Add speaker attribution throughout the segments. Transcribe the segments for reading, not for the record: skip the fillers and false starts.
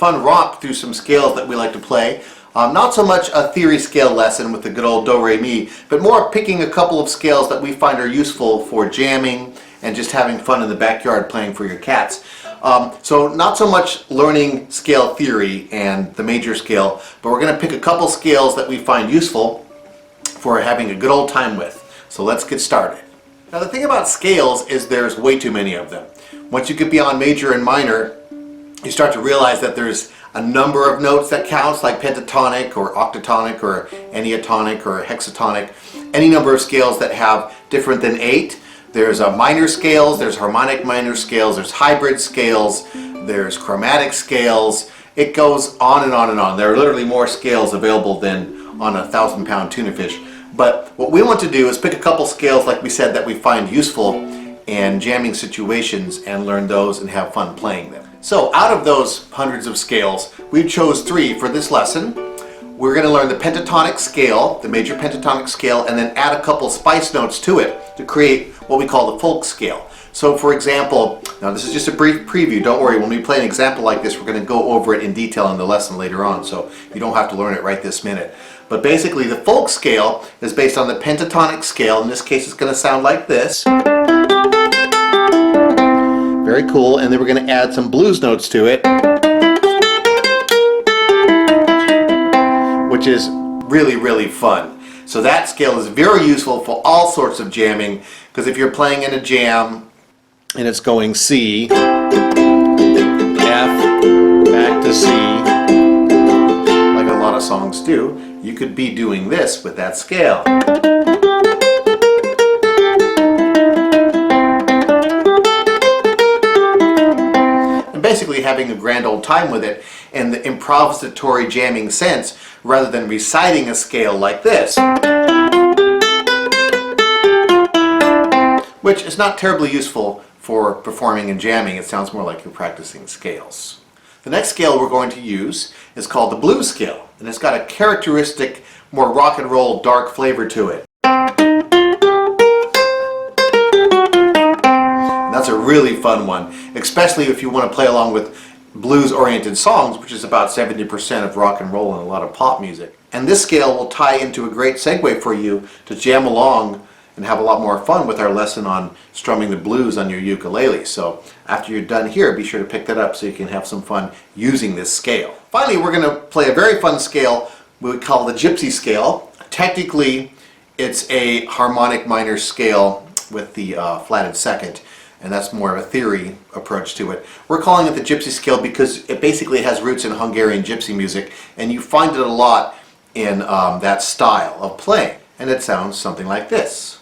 Speaker 1: fun romp through some scales that we like to play. Not so much a theory scale lesson with the good old do, re, mi, but more picking a couple of scales that we find are useful for jamming and just having fun in the backyard playing for your cats. So not so much learning scale theory and the major scale, but we're going to pick a couple scales that we find useful for having a good old time with. So let's get started. Now the thing about scales is there's way too many of them. Once you get beyond major and minor, you start to realize that there's a number of notes that counts, like pentatonic or octatonic or enneatonic or hexatonic, any number of scales that have different than 8. There's minor scales, there's harmonic minor scales, there's hybrid scales, there's chromatic scales. It goes on and on and on. There are literally more scales available than on a 1,000-pound tuna fish. But what we want to do is pick a couple scales, like we said, that we find useful in jamming situations and learn those and have fun playing them. So out of those hundreds of scales, we chose 3 for this lesson. We're going to learn the pentatonic scale, the major pentatonic scale, and then add a couple spice notes to it to create what we call the folk scale. So for example, now this is just a brief preview, don't worry, when we play an example like this, we're going to go over it in detail in the lesson later on, so you don't have to learn it right this minute. But basically the folk scale is based on the pentatonic scale. In this case it's going to sound like this. Very cool, and then we're going to add some blues notes to it, which is really, really fun. So that scale is very useful for all sorts of jamming, because if you're playing in a jam and it's going C, F, back to C, like a lot of songs do, you could be doing this with that scale. Basically having a grand old time with it in the improvisatory jamming sense, rather than reciting a scale like this, which is not terribly useful for performing and jamming. It sounds more like you're practicing scales. The next scale we're going to use is called the blues scale, and it's got a characteristic, more rock and roll, dark flavor to it. That's a really fun one, especially if you want to play along with blues-oriented songs, which is about 70% of rock and roll and a lot of pop music. And this scale will tie into a great segue for you to jam along and have a lot more fun with our lesson on strumming the blues on your ukulele. So after you're done here, be sure to pick that up so you can have some fun using this scale. Finally, we're going to play a very fun scale we call the gypsy scale. Technically, it's a harmonic minor scale with the flatted second, and that's more of a theory approach to it. We're calling it the gypsy scale because it basically has roots in Hungarian gypsy music, and you find it a lot in that style of playing. And it sounds something like this.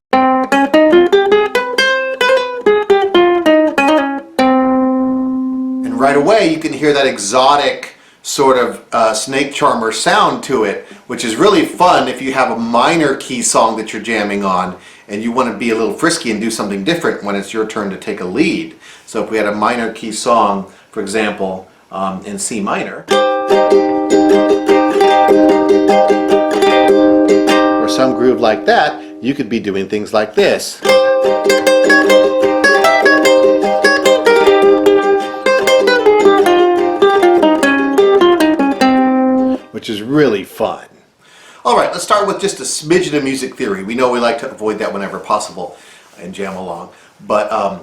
Speaker 1: And right away you can hear that exotic sort of snake charmer sound to it, which is really fun if you have a minor key song that you're jamming on and you want to be a little frisky and do something different when it's your turn to take a lead. So if we had a minor key song, for example, in C minor, or some groove like that, you could be doing things like this. Which is really fun. Alright, let's start with just a smidgen of music theory. We know we like to avoid that whenever possible in JamAlong. But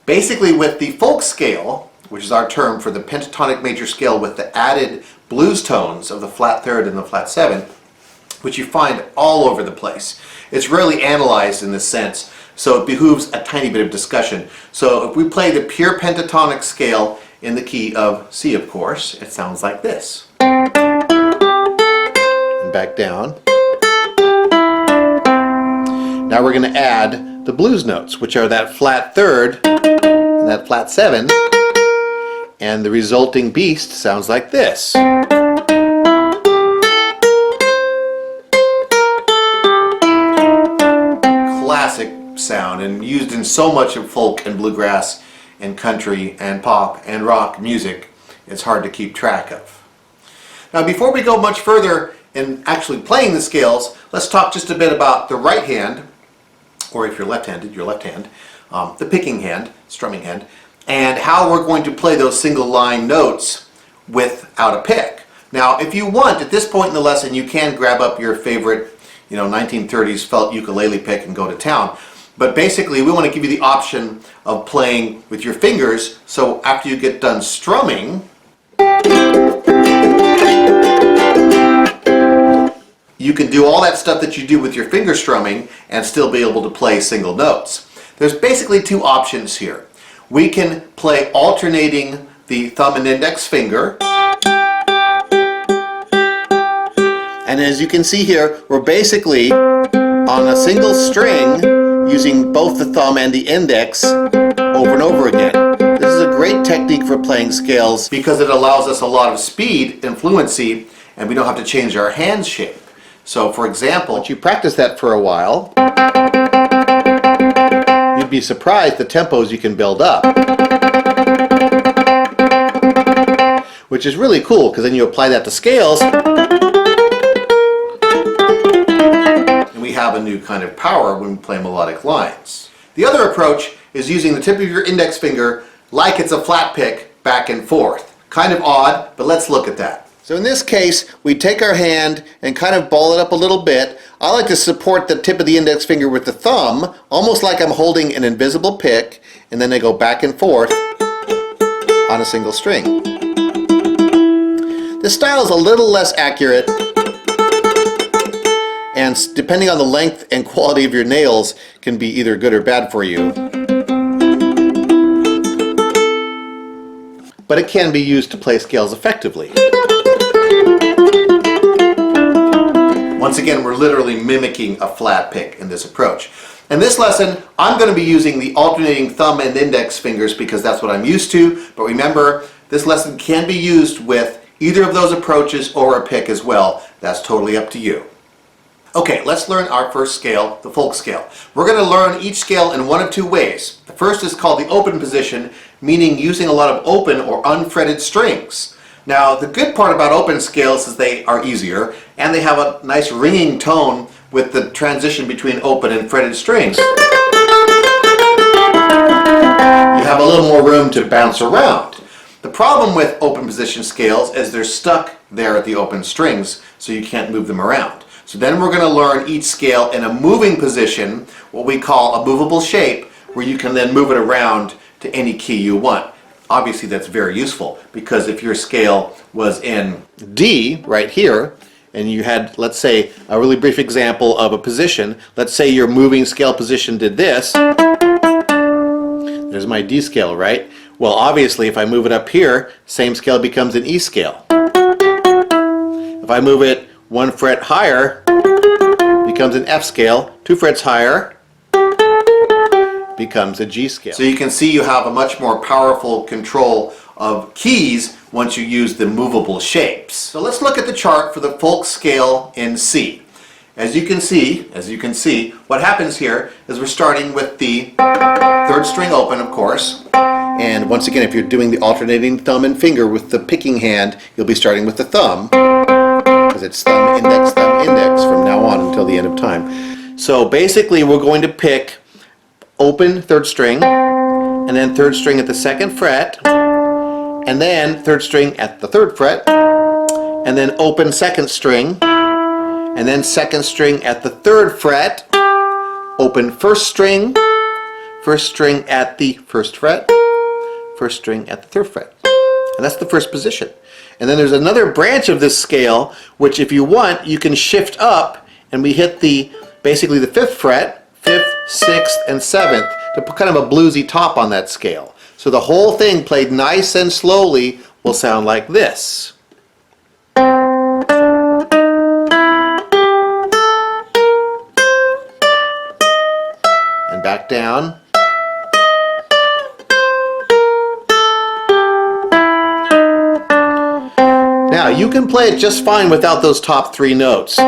Speaker 1: basically with the folk scale, which is our term for the pentatonic major scale with the added blues tones of the flat third and the flat seven, which you find all over the place. It's rarely analyzed in this sense, so it behooves a tiny bit of discussion. So if we play the pure pentatonic scale in the key of C, of course, it sounds like this. Back down. Now we're going to add the blues notes, which are that flat third and that flat seven, and the resulting beast sounds like this. Classic sound and used in so much of folk and bluegrass and country and pop and rock music, it's hard to keep track of. Now before we go much further in actually playing the scales, let's talk just a bit about the right hand, or if you're left-handed, your left hand, the picking hand, strumming hand, and how we're going to play those single line notes without a pick. Now, if you want, at this point in the lesson, you can grab up your favorite, 1930s felt ukulele pick and go to town. But basically, we want to give you the option of playing with your fingers, so after you get done strumming, you can do all that stuff that you do with your finger strumming and still be able to play single notes. There's basically two options here. We can play alternating the thumb and index finger. And as you can see here, we're basically on a single string using both the thumb and the index over and over again. This is a great technique for playing scales because it allows us a lot of speed and fluency, and we don't have to change our hand shape. So for example, once you practice that for a while, you'd be surprised the tempos you can build up. Which is really cool, because then you apply that to scales, and we have a new kind of power when we play melodic lines. The other approach is using the tip of your index finger like it's a flat pick back and forth. Kind of odd, but let's look at that. So in this case, we take our hand and kind of ball it up a little bit. I like to support the tip of the index finger with the thumb, almost like I'm holding an invisible pick, and then I go back and forth on a single string. This style is a little less accurate, and depending on the length and quality of your nails, can be either good or bad for you. But it can be used to play scales effectively. Once again, we're literally mimicking a flat pick in this approach. In this lesson, I'm going to be using the alternating thumb and index fingers because that's what I'm used to. But remember, this lesson can be used with either of those approaches or a pick as well. That's totally up to you. Okay, let's learn our first scale, the folk scale. We're going to learn each scale in one of two ways. The first is called the open position, meaning using a lot of open or unfretted strings. Now, the good part about open scales is they are easier, and they have a nice ringing tone with the transition between open and fretted strings. You have a little more room to bounce around. The problem with open position scales is they're stuck there at the open strings, so you can't move them around. So then we're going to learn each scale in a moving position, what we call a movable shape, where you can then move it around to any key you want. Obviously that's very useful, because if your scale was in D right here, and you had, let's say, a really brief example of a position, let's say your moving scale position did this. There's my D scale, right? Well, obviously if I move it up here, same scale becomes an E scale. If I move it 1 fret higher, becomes an F scale. 2 frets higher, becomes a G scale. So you can see you have a much more powerful control of keys once you use the movable shapes. So let's look at the chart for the folk scale in C. As you can see, what happens here is we're starting with the 3rd string open, of course. And once again, if you're doing the alternating thumb and finger with the picking hand, you'll be starting with the thumb, because it's thumb, index from now on until the end of time. So basically we're going to pick open 3rd string, and then 3rd string at the 2nd fret, and then 3rd string at the 3rd fret, and then open 2nd string, and then 2nd string at the 3rd fret, open 1st string, 1st string at the 1st fret, 1st string at the 3rd fret. And that's the first position. And then there's another branch of this scale, which if you want, you can shift up, and we hit basically the 5th fret, 5th, 6th, and 7th to put kind of a bluesy top on that scale. So the whole thing played nice and slowly will sound like this. And back down. Now you can play it just fine without those top 3 notes.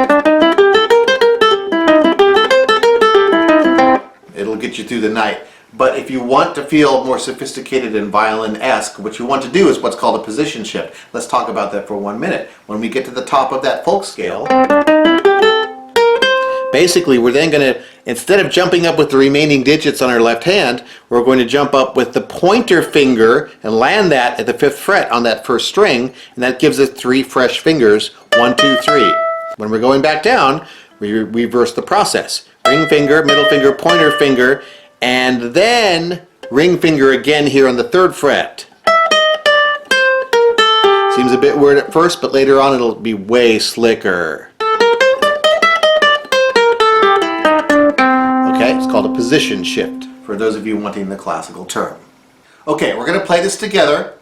Speaker 1: It'll get you through the night. But if you want to feel more sophisticated and violin-esque, what you want to do is what's called a position shift. Let's talk about that for 1 minute. When we get to the top of that folk scale, Basically, we're then going to, instead of jumping up with the remaining digits on our left hand, we're going to jump up with the pointer finger and land that at the 5th fret on that first string, and that gives us 3 fresh fingers, 1, 2, 3. When we're going back down, we reverse the process. Ring finger, middle finger, pointer finger, and then ring finger again here on the 3rd fret. Seems a bit weird at first, but later on it'll be way slicker. Okay, it's called a position shift, for those of you wanting the classical term. Okay, we're going to play this together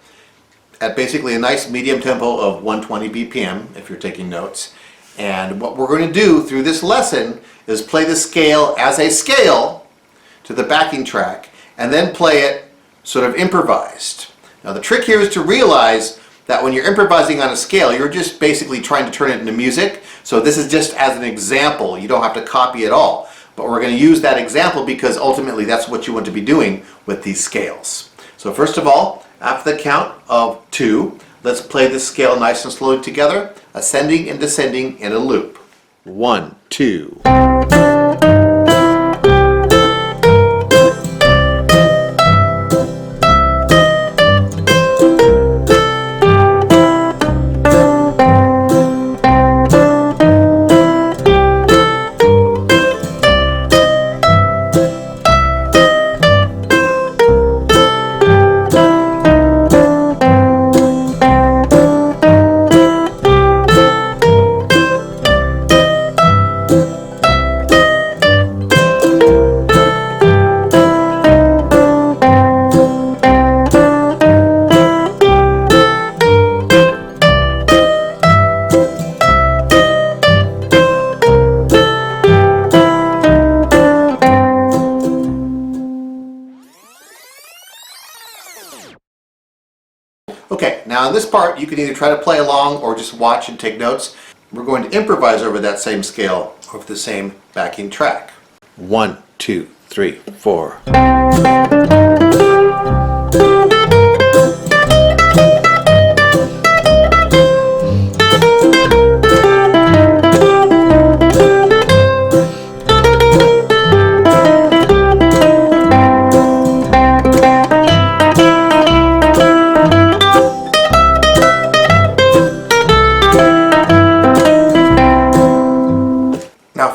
Speaker 1: at basically a nice medium tempo of 120 BPM, if you're taking notes. And what we're going to do through this lesson is play the scale as a scale to the backing track, and then play it sort of improvised. Now the trick here is to realize that when you're improvising on a scale, you're just basically trying to turn it into music. So this is just as an example. You don't have to copy it all. But we're going to use that example because ultimately that's what you want to be doing with these scales. So first of all, after the count of 2, let's play this scale nice and slowly together, ascending and descending in a loop. 1, 2. Okay, now in this part you can either try to play along or just watch and take notes. We're going to improvise over that same scale, over the same backing track. 1, 2, 3, 4.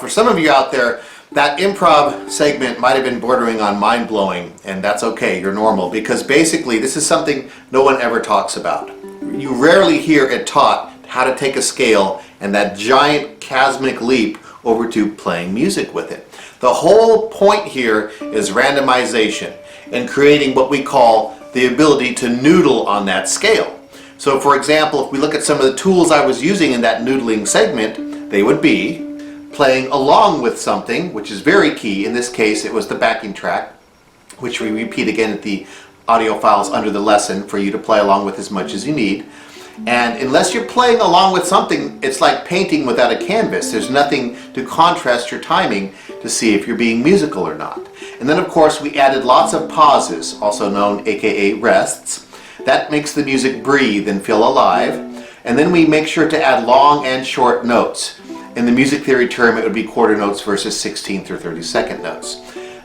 Speaker 1: For some of you out there, that improv segment might have been bordering on mind-blowing, and that's okay, you're normal, because basically this is something no one ever talks about. You rarely hear it taught how to take a scale and that giant chasmic leap over to playing music with it. The whole point here is randomization and creating what we call the ability to noodle on that scale. So for example, if we look at some of the tools I was using in that noodling segment, they would be playing along with something, which is very key. In this case, it was the backing track, which we repeat again at the audio files under the lesson for you to play along with as much as you need. And unless you're playing along with something, it's like painting without a canvas. There's nothing to contrast your timing to see if you're being musical or not. And then of course we added lots of pauses, also known aka rests. That makes the music breathe and feel alive. And then we make sure to add long and short notes. In the music theory term, it would be quarter notes versus 16th or 32nd notes.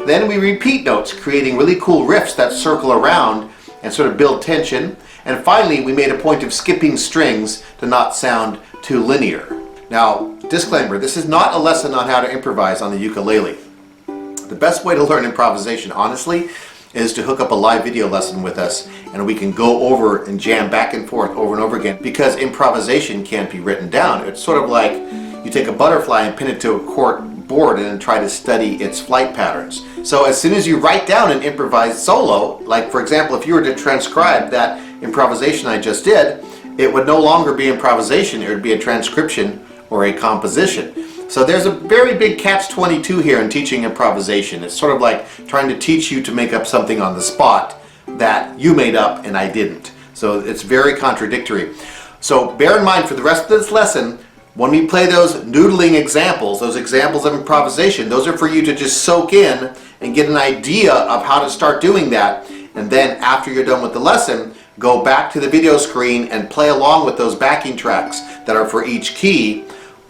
Speaker 1: Then we repeat notes, creating really cool riffs that circle around and sort of build tension. And finally, we made a point of skipping strings to not sound too linear. Now, disclaimer, this is not a lesson on how to improvise on the ukulele. The best way to learn improvisation, honestly, is to hook up a live video lesson with us, and we can go over and jam back and forth over and over again, because improvisation can't be written down. It's sort of like you take a butterfly and pin it to a cork board and then try to study its flight patterns. So as soon as you write down an improvised solo, like for example, if you were to transcribe that improvisation I just did, it would no longer be improvisation, it would be a transcription or a composition. So there's a very big catch-22 here in teaching improvisation. It's sort of like trying to teach you to make up something on the spot that you made up and I didn't. So it's very contradictory. So bear in mind for the rest of this lesson, when we play those noodling examples, those examples of improvisation, those are for you to just soak in and get an idea of how to start doing that. And then after you're done with the lesson, go back to the video screen and play along with those backing tracks that are for each key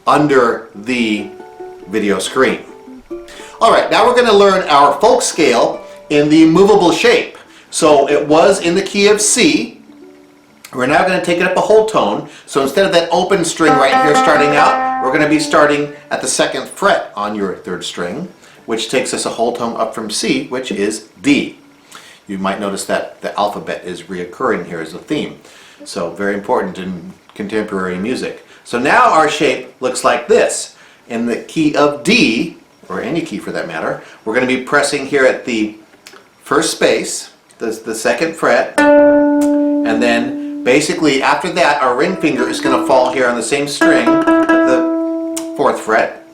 Speaker 1: under the video screen. Alright, now we're going to learn our folk scale in the movable shape. So it was in the key of C. We're now going to take it up a whole tone. So instead of that open string right here starting out, we're going to be starting at the 2nd fret on your 3rd string, which takes us a whole tone up from C, which is D. You might notice that the alphabet is reoccurring here as a theme. So very important in contemporary music. So now our shape looks like this. In the key of D, or any key for that matter, we're going to be pressing here at the 1st space, the 2nd fret, and then basically after that our ring finger is going to fall here on the same string at the 4th fret,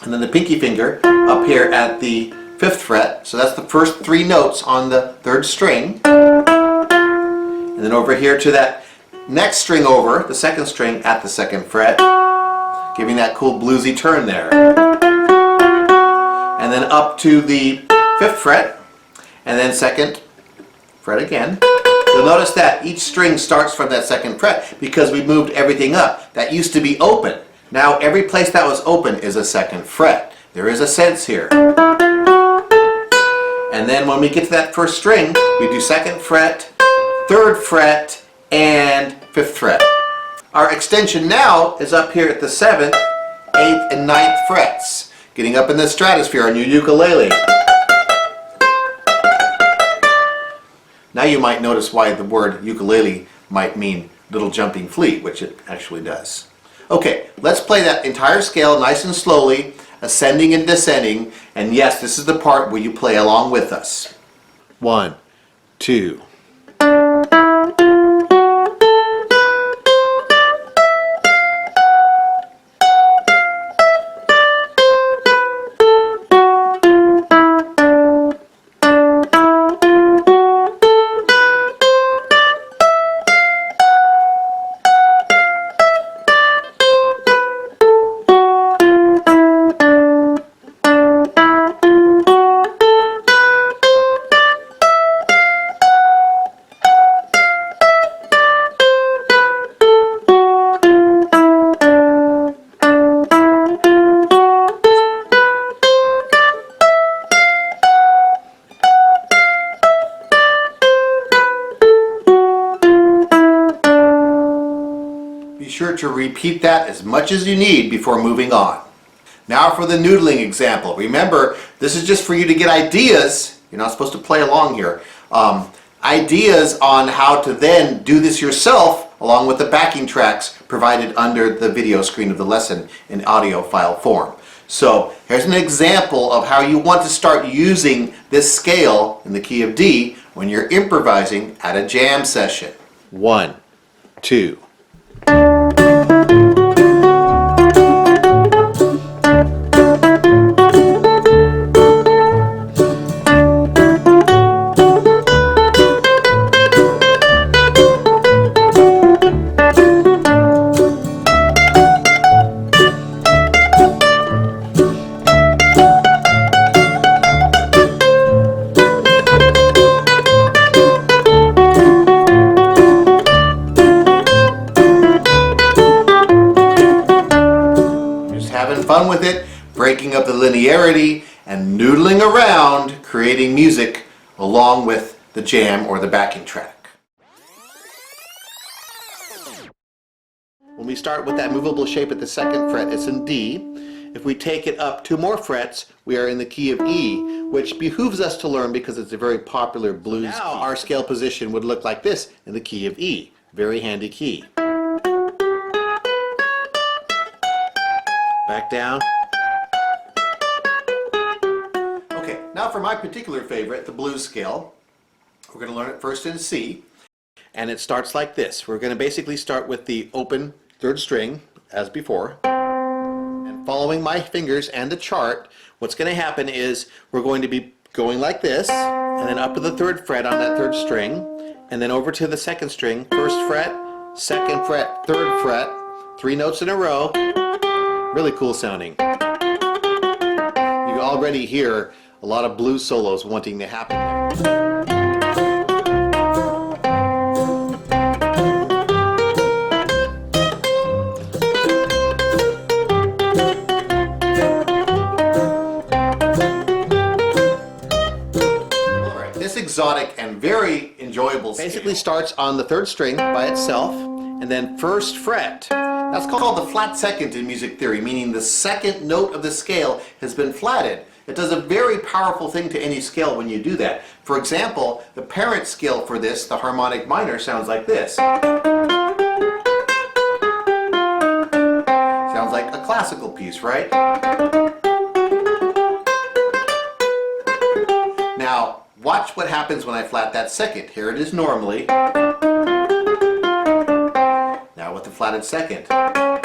Speaker 1: and then the pinky finger up here at the 5th fret. So that's the first 3 notes on the 3rd string, and then over here to that next string over, the 2nd string at the 2nd fret, giving that cool bluesy turn there. And then up to the 5th fret, and then 2nd fret again. You'll notice that each string starts from that 2nd fret because we moved everything up. That used to be open. Now every place that was open is a 2nd fret. There is a sense here. And then when we get to that 1st string, we do 2nd fret, 3rd fret, and 5th fret. Our extension now is up here at the 7th, 8th, and 9th frets, getting up in the stratosphere on your ukulele. Now you might notice why the word ukulele might mean little jumping flea, which it actually does. Okay, let's play that entire scale nice and slowly, ascending and descending, and yes, this is the part where you play along with us. 1, 2. Be sure to repeat that as much as you need before moving on. Now for the noodling example. Remember, this is just for you to get ideas. You're not supposed to play along here. Ideas on how to then do this yourself along with the backing tracks provided under the video screen of the lesson in audio file form. So here's an example of how you want to start using this scale in the key of D when you're improvising at a jam session. 1, 2. Having fun with it, breaking up the linearity, and noodling around, creating music along with the jam or the backing track. When we start with that movable shape at the 2nd fret, it's in D. If we take it up 2 more frets, we are in the key of E, which behooves us to learn because it's a very popular blues key. Now our scale position would look like this in the key of E. Very handy key. Back down. Okay, now for my particular favorite, the blues scale. We're going to learn it first in C, and it starts like this. We're going to basically start with the open 3rd string, as before, and following my fingers and the chart, what's going to happen is we're going to be going like this, and then up to the 3rd fret on that 3rd string, and then over to the 2nd string, 1st fret, 2nd fret, 3rd fret, 3 notes in a row. Really cool sounding. You already hear a lot of blues solos wanting to happen there. exotic and very enjoyable scale. Basically starts on the 3rd string by itself, and then 1st fret. That's called the flat second in music theory, meaning the 2nd note of the scale has been flatted. It does a very powerful thing to any scale when you do that. For example, the parent scale for this, the harmonic minor, sounds like this. Sounds like a classical piece, right? Now, watch what happens when I flat that 2nd. Here it is normally. Now with the flatted 2nd.